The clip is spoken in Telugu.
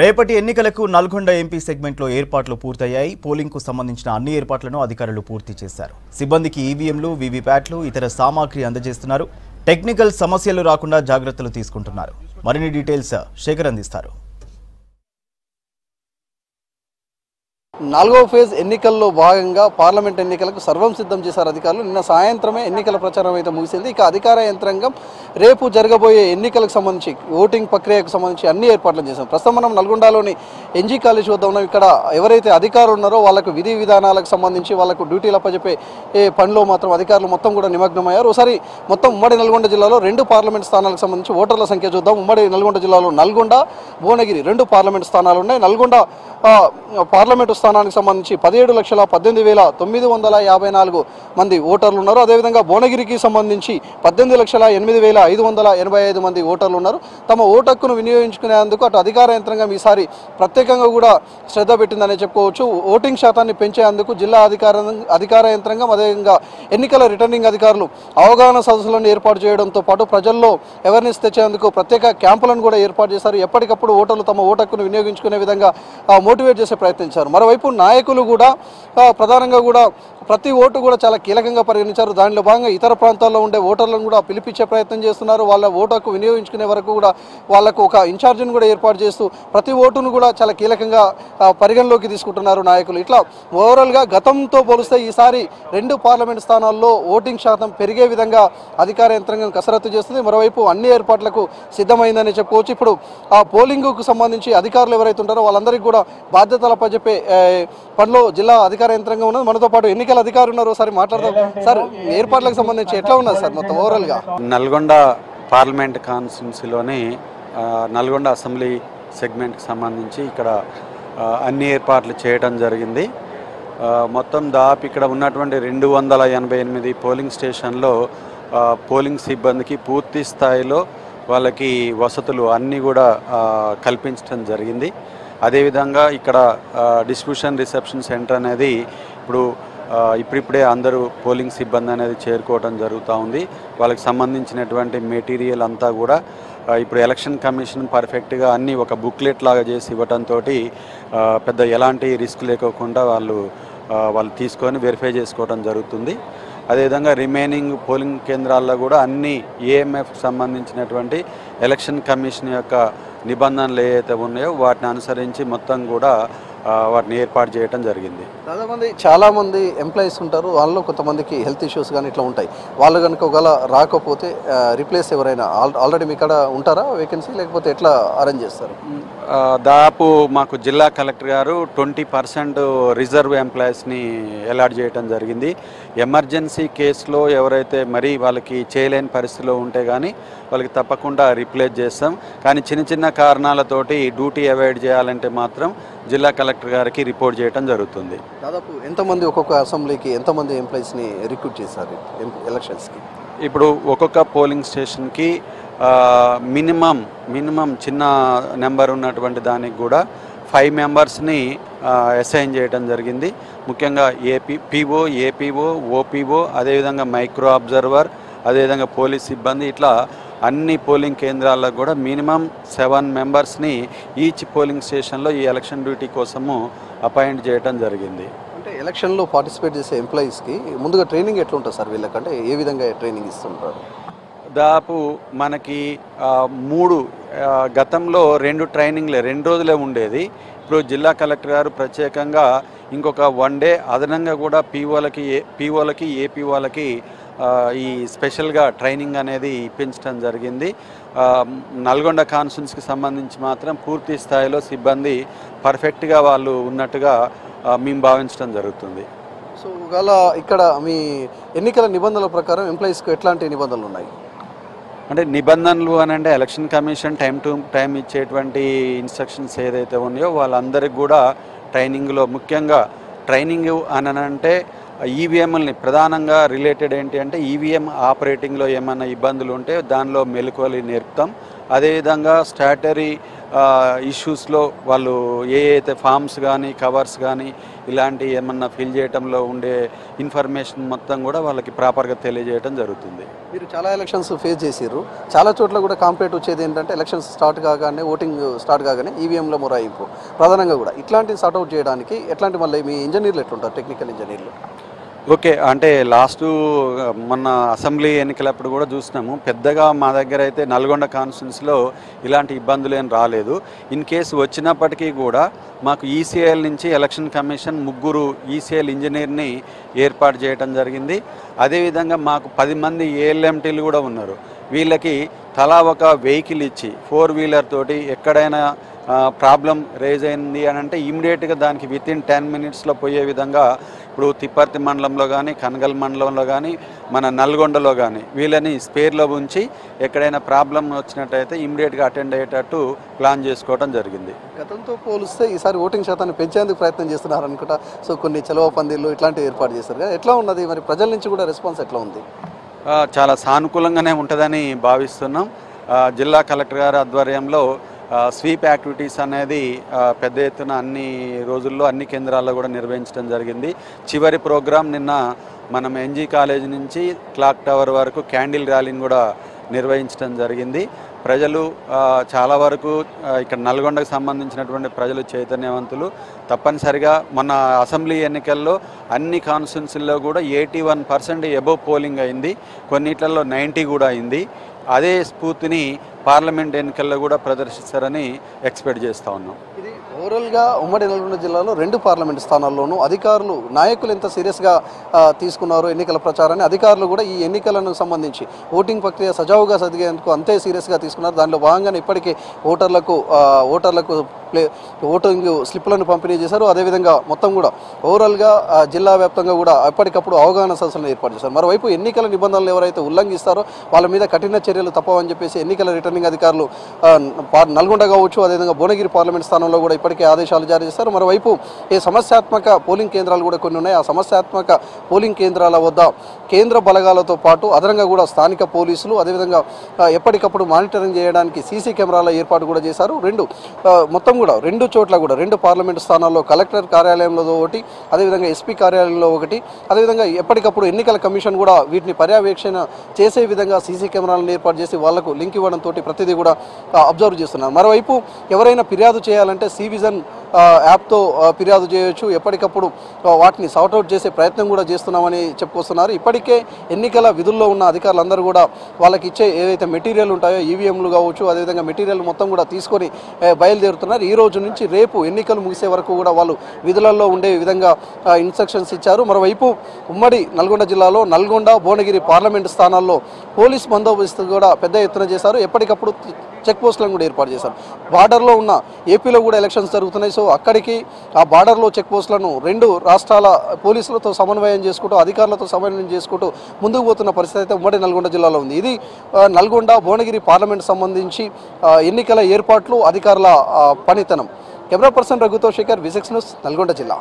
రేపటి ఎన్నికలకు నల్గొండ ఎంపీ సెగ్మెంట్లో ఏర్పాట్లు పూర్తయ్యాయి. పోలింగ్కు సంబంధించిన అన్ని ఏర్పాట్లను అధికారులు పూర్తి చేశారు. సిబ్బందికి ఈవీఎంలు, వీవీప్యాట్లు, ఇతర సామాగ్రి అందజేస్తున్నారు. టెక్నికల్ సమస్యలు రాకుండా జాగ్రత్తలు తీసుకుంటున్నారు. మరిన్ని డీటెయిల్స్ శేఖర్ అందిస్తారు. నాలుగవ ఫేజ్ ఎన్నికల్లో భాగంగా పార్లమెంట్ ఎన్నికలకు సర్వం సిద్ధం చేశారు అధికారులు. నిన్న సాయంత్రమే ఎన్నికల ప్రచారం అయితే ముగిసింది. ఇక అధికార యంత్రాంగం రేపు జరగబోయే ఎన్నికలకు సంబంధించి ఓటింగ్ ప్రక్రియకు సంబంధించి అన్ని ఏర్పాట్లు చేశాం. ప్రస్తుతం మనం నల్గొండలోని ఎన్జీ కాలేజ్ వద్ద ఉన్నాం. ఇక్కడ ఎవరైతే అధికారులు ఉన్నారో వాళ్ళకు విధి విధానాలకు సంబంధించి వాళ్ళకు డ్యూటీలు అప్పచెప్పే పనిలో మాత్రం అధికారులు మొత్తం కూడా నిమగ్నమయ్యారు. ఒకసారి మొత్తం ఉమ్మడి నల్గొండ జిల్లాలో 2 పార్లమెంట్ స్థానాలకు సంబంధించి ఓటర్ల సంఖ్య చూద్దాం. ఉమ్మడి నల్గొండ జిల్లాలో నల్గొండ, భువనగిరి 2 పార్లమెంట్ స్థానాలు ఉన్నాయి. నల్గొండ పార్లమెంటు స్థానానికి సంబంధించి 17,18,954 మంది ఓటర్లు ఉన్నారు. అదేవిధంగా భువనగిరికి సంబంధించి 18,08,585 మంది ఓటర్లు ఉన్నారు. తమ ఓటు హక్కును వినియోగించుకునేందుకు అటు అధికార యంత్రాంగం ఈసారి ప్రత్యేకంగా కూడా శ్రద్ధ పెట్టిందనే చెప్పుకోవచ్చు. ఓటింగ్ శాతాన్ని పెంచేందుకు జిల్లా అధికార యంత్రాంగం అదేవిధంగా ఎన్నికల రిటర్నింగ్ అధికారులు అవగాహన సదస్సులను ఏర్పాటు చేయడంతో పాటు ప్రజల్లో అవేర్నెస్ తెచ్చేందుకు ప్రత్యేక క్యాంపులను కూడా ఏర్పాటు చేశారు. ఎప్పటికప్పుడు ఓటర్లు తమ ఓటు హక్కును వినియోగించుకునే విధంగా మోటివేట్ చేసే ప్రయత్నించారు. మరోవైపు నాయకులు కూడా ప్రధానంగా కూడా ప్రతి ఓటు కూడా చాలా కీలకంగా పరిగణించారు. దానిలో భాగంగా ఇతర ప్రాంతాల్లో ఉండే ఓటర్లను కూడా పిలిపించే ప్రయత్నం చేస్తున్నారు. వాళ్ళ ఓటు హక్కు వినియోగించుకునే వరకు కూడా వాళ్ళకు ఒక ఇన్ఛార్జిని కూడా ఏర్పాటు చేస్తూ ప్రతి ఓటును కూడా చాలా కీలకంగా పరిగణలోకి తీసుకుంటున్నారు నాయకులు. ఇట్లా ఓవరాల్గా గతంతో పోలిస్తే ఈసారి 2 పార్లమెంట్ స్థానాల్లో ఓటింగ్ శాతం పెరిగే విధంగా అధికార యంత్రాంగం కసరత్తు చేస్తుంది. మరోవైపు అన్ని ఏర్పాట్లకు సిద్ధమైందని చెప్పుకోవచ్చు. ఇప్పుడు ఆ పోలింగ్కు సంబంధించి అధికారులు ఎవరైతే ఉంటారో వాళ్ళందరికీ కూడా బాధ్యతలు అప్పచెప్పే పనిలో జిల్లా అధికార యంత్రాంగం ఉన్నది. మనతో పాటు ఎన్నికల అధికారులు ఉన్నారు. ఒకసారి మాట్లాడదాం. సార్, ఏర్పాట్లకు సంబంధించి ఎట్లా ఉన్నది సార్ మొత్తం ఓవరాల్గా? నల్గొండ పార్లమెంట్ కాన్స్టిట్యున్సీలోని నల్గొండ అసెంబ్లీ సెగ్మెంట్కి సంబంధించి ఇక్కడ అన్ని ఏర్పాట్లు చేయడం జరిగింది. మొత్తం దాదాపు ఇక్కడ ఉన్నటువంటి 288 పోలింగ్ స్టేషన్లో పోలింగ్ సిబ్బందికి పూర్తి స్థాయిలో వాళ్ళకి వసతులు అన్నీ కూడా కల్పించడం జరిగింది. అదేవిధంగా ఇక్కడ డిస్ట్రిబ్యూషన్ రిసెప్షన్ సెంటర్ అనేది ఇప్పుడిప్పుడే అందరూ పోలింగ్ సిబ్బంది అనేది చేరుకోవడం జరుగుతూ ఉంది. వాళ్ళకి సంబంధించినటువంటి మెటీరియల్ అంతా కూడా ఇప్పుడు ఎలక్షన్ కమిషన్ పర్ఫెక్ట్గా అన్నీ ఒక బుక్లెట్ లాగా చేసి ఇవ్వడంతో పెద్ద ఎలాంటి రిస్క్ లేకోకుండా వాళ్ళు తీసుకొని వెరిఫై చేసుకోవడం జరుగుతుంది. అదేవిధంగా రిమైనింగ్ పోలింగ్ కేంద్రాల్లో కూడా అన్ని ఏఎంఎఫ్కి సంబంధించినటువంటి ఎలక్షన్ కమిషన్ యొక్క నిబంధనలు ఏవైతే ఉన్నాయో వాటిని అనుసరించి మొత్తం కూడా వాటిని ఏర్పాటు చేయడం జరిగింది. చాలామంది ఎంప్లాయీస్ ఉంటారు. వాళ్ళలో కొంతమందికి హెల్త్ ఇష్యూస్ కానీ ఇట్లా ఉంటాయి. వాళ్ళు కనుక ఒకవేళ రాకపోతే రీప్లేస్ ఎవరైనా ఆల్రెడీ మీ ఇక్కడ ఉంటారా వేకెన్సీ, లేకపోతే ఎట్లా అరేంజ్ చేస్తారు? దాదాపు మాకు జిల్లా కలెక్టర్ గారు 20% రిజర్వ్ ఎంప్లాయీస్ని అలాట్ చేయడం జరిగింది. ఎమర్జెన్సీ కేసులో ఎవరైతే మరీ వాళ్ళకి చేయలేని పరిస్థితిలో ఉంటే కానీ వాళ్ళకి తప్పకుండా రీప్లేస్ చేస్తాం. కానీ చిన్న కారణాలతోటి డ్యూటీ అవాయిడ్ చేయాలంటే మాత్రం జిల్లా కలెక్టర్ గారికి రిపోర్ట్ చేయడం జరుగుతుంది. దాదాపు ఎంతమంది ఒక్కొక్క అసెంబ్లీకి ఎంతమంది ఎంప్లాయీస్ని రిక్రూట్ చేశారు ఎలక్షన్స్కి? ఇప్పుడు ఒక్కొక్క పోలింగ్ స్టేషన్కి మినిమం చిన్న నెంబర్ ఉన్నటువంటి దానికి కూడా 5 మెంబర్స్ని అసైన్ చేయడం జరిగింది. ముఖ్యంగా పిఓ, ఏపీఓ, ఓపీఓ, అదేవిధంగా మైక్రో అబ్జర్వర్, అదేవిధంగా పోలీస్ సిబ్బంది, ఇట్లా అన్ని పోలింగ్ కేంద్రాల్లో కూడా మినిమం 7 మెంబర్స్ని ఈచ్ పోలింగ్ స్టేషన్లో ఈ ఎలక్షన్ డ్యూటీ కోసము అపాయింట్ చేయడం జరిగింది. అంటే ఎలక్షన్లో పార్టిసిపేట్ చేసే ఎంప్లాయీస్కి ముందుగా ట్రైనింగ్ ఎట్లా ఉంటుంది సార్? వీళ్ళకంటే ఏ విధంగా ట్రైనింగ్ ఇస్తుంటారు? దాదాపు మనకి 3 గతంలో 2 ట్రైనింగ్లే 2 రోజులే ఉండేది. ఇప్పుడు జిల్లా కలెక్టర్ గారు ప్రత్యేకంగా ఇంకొక 1 డే అదనంగా కూడా పీఓలకి ఏపీఓలకి ఈ స్పెషల్గా ట్రైనింగ్ అనేది ఇప్పించడం జరిగింది. నల్గొండ కాన్స్టిట్యున్సీకి సంబంధించి మాత్రం పూర్తి స్థాయిలో సిబ్బంది పర్ఫెక్ట్గా వాళ్ళు ఉన్నట్టుగా మేము భావించడం జరుగుతుంది. సో ఒకవేళ ఇక్కడ మీ ఎన్నికల నిబంధనల ప్రకారం ఎంప్లాయీస్కి ఎట్లాంటి నిబంధనలు ఉన్నాయి? అంటే నిబంధనలు అని అంటే election commission time to time ఇచ్చేటువంటి ఇన్స్ట్రక్షన్స్ ఏదైతే ఉన్నాయో వాళ్ళందరికీ కూడా ట్రైనింగ్లో, ముఖ్యంగా ట్రైనింగ్ అని అంటే ఈవీఎంలని ప్రధానంగా రిలేటెడ్ ఏంటి అంటే ఈవీఎం ఆపరేటింగ్లో ఏమైనా ఇబ్బందులు ఉంటే దానిలో మెలకువలు నేర్పుతాం. అదేవిధంగా స్టాటరీ ఇష్యూస్లో వాళ్ళు అయితే ఫామ్స్ కానీ కవర్స్ కానీ ఇలాంటి ఏమన్నా ఫిల్ చేయడంలో ఉండే ఇన్ఫర్మేషన్ మొత్తం కూడా వాళ్ళకి ప్రాపర్గా తెలియజేయడం జరుగుతుంది. మీరు చాలా ఎలక్షన్స్ ఫేస్ చేసిర్రు, చాలా చోట్ల కూడా కాంప్లీట్ వచ్చేది ఏంటంటే ఎలక్షన్స్ స్టార్ట్ కాగానే ఓటింగ్ స్టార్ట్ కాగానే ఈవీఎంల మొరాయింపు ప్రధానంగా కూడా ఇట్లాంటివి సార్ట్అవుట్ చేయడానికి ఎట్లాంటి మళ్ళీ మీ ఇంజనీర్లు ఎట్లుంటారు, టెక్నికల్ ఇంజనీర్లు? ఓకే, అంటే మొన్న అసెంబ్లీ ఎన్నికలప్పుడు కూడా చూసినాము, పెద్దగా మా దగ్గర అయితే నల్గొండ కాన్స్టిట్యున్సీలో ఇలాంటి ఇబ్బందులు ఏం రాలేదు. ఇన్ కేసు వచ్చినప్పటికీ కూడా మాకు ఈసీఐఎల్ నుంచి ఎలక్షన్ కమిషన్ 3 ఈసీఐఎల్ ఇంజనీర్ని ఏర్పాటు చేయడం జరిగింది. అదేవిధంగా మాకు 10 మంది ఏఎల్ఎంటీలు కూడా ఉన్నారు. వీళ్ళకి తలా ఒక వెహికల్ ఇచ్చి 4 వీలర్ తోటి ఎక్కడైనా ప్రాబ్లం రేజ్ అయింది అని అంటే ఇమీడియట్గా దానికి వితిన్ 10 మినిట్స్లో పోయే విధంగా ఇప్పుడు తిప్పర్తి మండలంలో కానీ కనగల్ మండలంలో కానీ మన నల్గొండలో కానీ వీళ్ళని స్పేర్లో ఉంచి ఎక్కడైనా ప్రాబ్లం వచ్చినట్టయితే ఇమీడియట్గా అటెండ్ అయ్యేటట్టు ప్లాన్ చేసుకోవడం జరిగింది. గతంతో పోలిస్తే ఈసారి ఓటింగ్ శాతాన్ని పెంచేందుకు ప్రయత్నం చేస్తున్నారు అనుకుంటా. సో కొన్ని చలవ పందిళ్ళు ఇట్లాంటివి ఏర్పాటు చేస్తారు కదా, ఎట్లా ఉన్నది మరి? ప్రజల నుంచి కూడా రెస్పాన్స్ ఎట్లా ఉంది? చాలా సానుకూలంగానే ఉంటుందని భావిస్తున్నాం. జిల్లా కలెక్టర్ గారి ఆధ్వర్యంలో స్వీప్ యాక్టివిటీస్ అనేది పెద్ద ఎత్తున అన్ని రోజుల్లో అన్ని కేంద్రాల్లో కూడా నిర్వహించడం జరిగింది. చివరి ప్రోగ్రాం నిన్న మనం ఎన్జీ కాలేజ్ నుంచి క్లాక్ టవర్ వరకు క్యాండిల్ ర్యాలీని కూడా నిర్వహించడం జరిగింది. ప్రజలు చాలా వరకు ఇక్కడ నల్గొండకు సంబంధించినటువంటి ప్రజలు చైతన్యవంతులు. తప్పనిసరిగా మన అసెంబ్లీ ఎన్నికల్లో అన్ని కాన్స్టిట్యున్సీల్లో కూడా 81% ఎబోవ్ పోలింగ్ అయింది, కొన్నిట్లలో 90 కూడా అయింది. అదే స్ఫూర్తిని పార్లమెంట్ ఎన్నికల్లో కూడా ప్రదర్శిస్తారని ఎక్స్పెక్ట్ చేస్తూ ఉన్నాం. ఇది ఓవరాల్గా ఉమ్మడి నల్గొండ జిల్లాలో 2 పార్లమెంట్ స్థానాల్లోనూ అధికారులు నాయకులు ఎంత సీరియస్గా తీసుకున్నారు ఎన్నికల ప్రచారాన్ని, అధికారులు కూడా ఈ ఎన్నికలను సంబంధించి ఓటింగ్ ప్రక్రియ సజావుగా సాగేందుకు అంతే సీరియస్గా తీసుకున్నారు. దానిలో భాగంగానే ఇప్పటికే ఓటర్లకు ఓటింగ్ స్లిప్లను పంపిణీ చేశారు. అదేవిధంగా మొత్తం కూడా ఓవరాల్గా జిల్లా వ్యాప్తంగా కూడా ఎప్పటికప్పుడు అవగాహన సదస్సులను ఏర్పాటు చేశారు. మరోవైపు ఎన్నికల నిబంధనలు ఎవరైతే ఉల్లంఘిస్తారో వాళ్ళ మీద కఠిన చర్యలు తప్పవని చెప్పేసి ఎన్నికల రిటర్నింగ్ అధికారులు నల్గొండ కావచ్చు, అదేవిధంగా భువనగిరి పార్లమెంట్ స్థానంలో కూడా ఇప్పటికే ఆదేశాలు జారీ చేశారు. మరోవైపు ఈ సమస్యాత్మక పోలింగ్ కేంద్రాలు కూడా కొన్ని ఉన్నాయి. ఆ సమస్యాత్మక పోలింగ్ కేంద్రాల వద్ద కేంద్ర బలగాలతో పాటు అదనంగా కూడా స్థానిక పోలీసులు, అదేవిధంగా ఎప్పటికప్పుడు మానిటరింగ్ చేయడానికి సీసీ కెమెరాల ఏర్పాటు కూడా చేశారు. మొత్తం కూడా 2 చోట్ల కూడా 2 పార్లమెంటు స్థానాల్లో కలెక్టర్ కార్యాలయంలో ఒకటి, అదేవిధంగా ఎస్పీ కార్యాలయంలో ఒకటి, అదేవిధంగా ఎప్పటికప్పుడు ఎన్నికల కమిషన్ కూడా వీటిని పర్యవేక్షణ చేసే విధంగా సీసీ కెమెరాలను ఏర్పాటు చేసి వాళ్లకు లింక్ ఇవ్వడంతో ప్రతిదీ కూడా అబ్జర్వ్ చేస్తున్నారు. మరోవైపు ఎవరైనా ఫిర్యాదు చేయాలంటే సివిజన్ యాప్తో ఫిర్యాదు చేయొచ్చు. ఎప్పటికప్పుడు వాటిని సార్ట్అవుట్ చేసే ప్రయత్నం కూడా చేస్తున్నామని చెప్పుకొస్తున్నారు. ఇప్పటికే ఎన్నికల విధుల్లో ఉన్న అధికారులందరూ కూడా వాళ్ళకి ఇచ్చే ఏవైతే మెటీరియల్ ఉంటాయో ఈవీఎంలు కావచ్చు, అదేవిధంగా మెటీరియల్ మొత్తం కూడా తీసుకొని బయలుదేరుతున్నారు. ఈ రోజు నుంచి రేపు ఎన్నికలు ముగిసే వరకు కూడా వాళ్ళు విధులలో ఉండే విధంగా ఇన్స్ట్రక్షన్స్ ఇచ్చారు. మరోవైపు ఉమ్మడి నల్గొండ జిల్లాలో నల్గొండ, భువనగిరి పార్లమెంటు స్థానాల్లో పోలీస్ బందోబస్తు కూడా పెద్ద ఎత్తున చేశారు. ఎప్పటికప్పుడు చెక్ పోస్టులను కూడా ఏర్పాటు చేశారు. బార్డర్లో ఉన్న ఏపీలో కూడా ఎలక్షన్స్ జరుగుతున్నాయి. సో అక్కడికి ఆ బార్డర్లో చెక్ పోస్టులను 2 రాష్ట్రాల పోలీసులతో సమన్వయం చేసుకుంటూ, అధికారులతో సమన్వయం చేసుకుంటూ ముందుకు పోతున్న పరిస్థితి అయితే ఉమ్మడి నల్గొండ జిల్లాలో ఉంది. ఇది నల్గొండ, భువనగిరి పార్లమెంట్ సంబంధించి ఎన్నికల ఏర్పాట్లు, అధికారుల పనితనం. కెమెరా పర్సన్ రఘుతో శేఖర్, V6 న్యూస్, నల్గొండ జిల్లా.